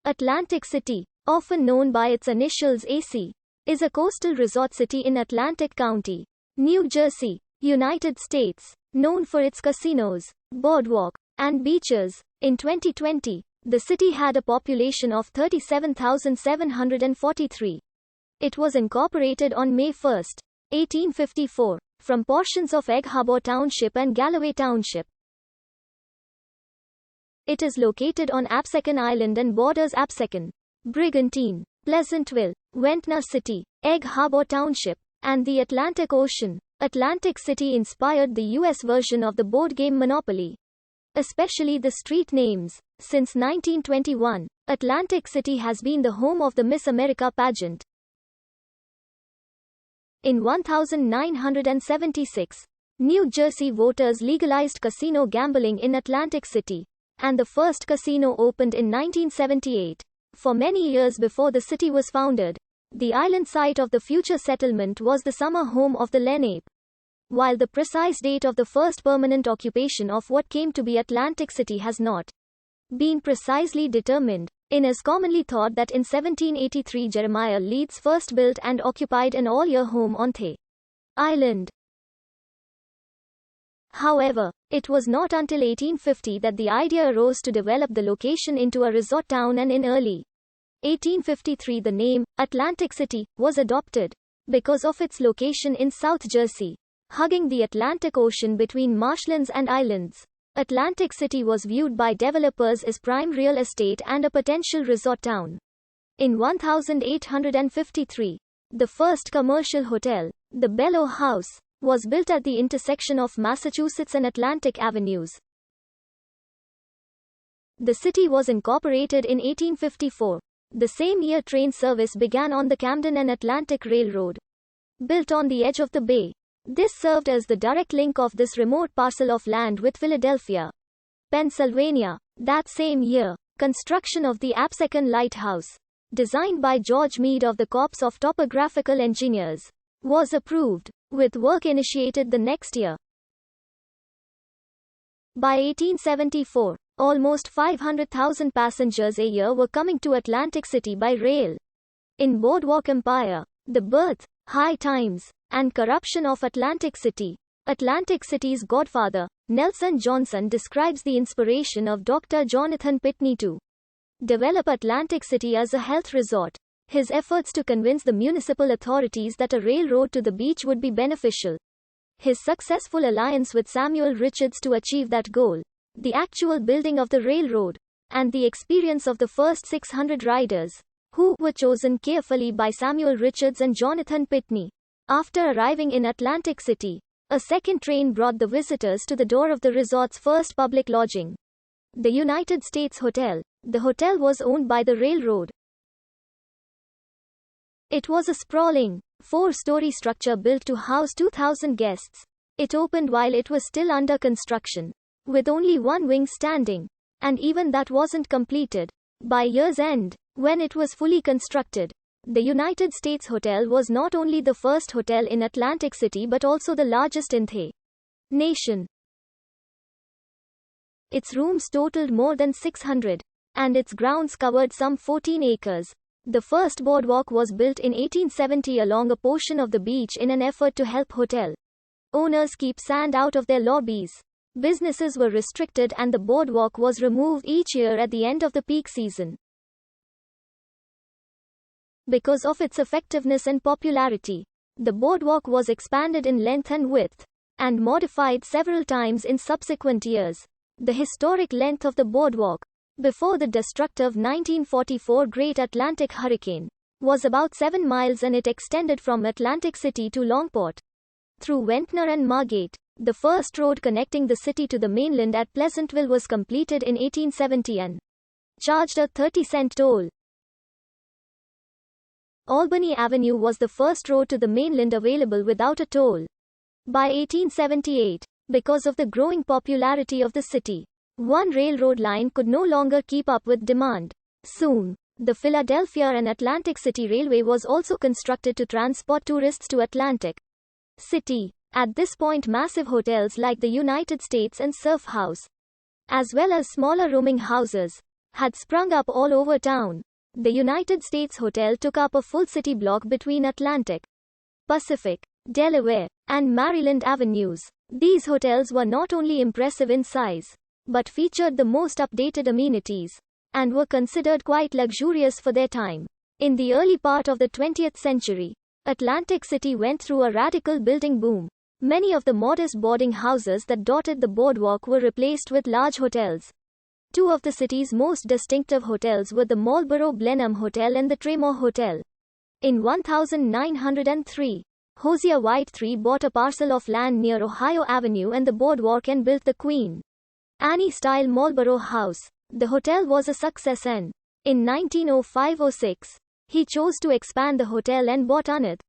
Atlantic City, often known by its initials AC, is a coastal resort city in Atlantic County, New Jersey, United States, known for its casinos, boardwalk, and beaches. In 2020, the city had a population of 37,743. It was incorporated on May 1, 1854, from portions of Egg Harbor Township and Galloway Township. It is located on Absecon Island and borders Absecon, Brigantine, Pleasantville, Ventnor City, Egg Harbor Township, and the Atlantic Ocean. Atlantic City inspired the US version of the board game Monopoly, especially the street names. Since 1921, Atlantic City has been the home of the Miss America pageant. In 1976, New Jersey voters legalized casino gambling in Atlantic City, and the first casino opened in 1978. For many years before the city was founded, the island site of the future settlement was the summer home of the Lenape. While the precise date of the first permanent occupation of what came to be Atlantic City has not been precisely determined, it is commonly thought that in 1783 Jeremiah Leeds first built and occupied an all-year home on the island. However, it was not until 1850 that the idea arose to develop the location into a resort town, and in early 1853 the name, Atlantic City, was adopted. Because of its location in South Jersey, hugging the Atlantic Ocean between marshlands and islands, Atlantic City was viewed by developers as prime real estate and a potential resort town. In 1853, the first commercial hotel, the Bellow House, was built at the intersection of Massachusetts and Atlantic Avenues. The city was incorporated in 1854. The same year train service began on the Camden and Atlantic Railroad. Built on the edge of the bay, this served as the direct link of this remote parcel of land with Philadelphia, Pennsylvania. That same year, construction of the Absecon Lighthouse, designed by George Meade of the Corps of Topographical Engineers, was approved, with work initiated the next year. By 1874, almost 500,000 passengers a year were coming to Atlantic City by rail. In Boardwalk Empire, The Birth, High Times, and Corruption of Atlantic City, Atlantic City's godfather, Nelson Johnson, describes the inspiration of Dr. Jonathan Pitney to develop Atlantic City as a health resort. His efforts to convince the municipal authorities that a railroad to the beach would be beneficial. His successful alliance with Samuel Richards to achieve that goal, the actual building of the railroad, and the experience of the first 600 riders, who were chosen carefully by Samuel Richards and Jonathan Pitney. After arriving in Atlantic City, a second train brought the visitors to the door of the resort's first public lodging, the United States Hotel. The hotel was owned by the railroad. It was a sprawling, 4-story structure built to house 2,000 guests. It opened while it was still under construction, with only one wing standing, and even that wasn't completed. By year's end, when it was fully constructed, the United States Hotel was not only the first hotel in Atlantic City but also the largest in the nation. Its rooms totaled more than 600, and its grounds covered some 14 acres. The first boardwalk was built in 1870 along a portion of the beach in an effort to help hotel owners keep sand out of their lobbies. Businesses were restricted and the boardwalk was removed each year at the end of the peak season. Because of its effectiveness and popularity, the boardwalk was expanded in length and width, and modified several times in subsequent years. The historic length of the boardwalk, before the destructive 1944 Great Atlantic Hurricane, was about 7 miles, and it extended from Atlantic City to Longport, through Ventnor and Margate. The first road connecting the city to the mainland at Pleasantville was completed in 1870 and charged a 30-cent toll. Albany Avenue was the first road to the mainland available without a toll. By 1878, because of the growing popularity of the city, one railroad line could no longer keep up with demand. Soon, the Philadelphia and Atlantic City Railway was also constructed to transport tourists to Atlantic City. At this point, massive hotels like the United States and Surf House, as well as smaller rooming houses, had sprung up all over town. The United States Hotel took up a full city block between Atlantic, Pacific, Delaware, and Maryland avenues. These hotels were not only impressive in size, but featured the most updated amenities, and were considered quite luxurious for their time. In the early part of the 20th century, Atlantic City went through a radical building boom. Many of the modest boarding houses that dotted the boardwalk were replaced with large hotels. Two of the city's most distinctive hotels were the Marlboro Blenheim Hotel and the Tremor Hotel. In 1903, Hosea White III bought a parcel of land near Ohio Avenue and the boardwalk and built the Queen Anne-style Marlboro House. The hotel was a success and, in 1905-06, he chose to expand the hotel and bought Unearthed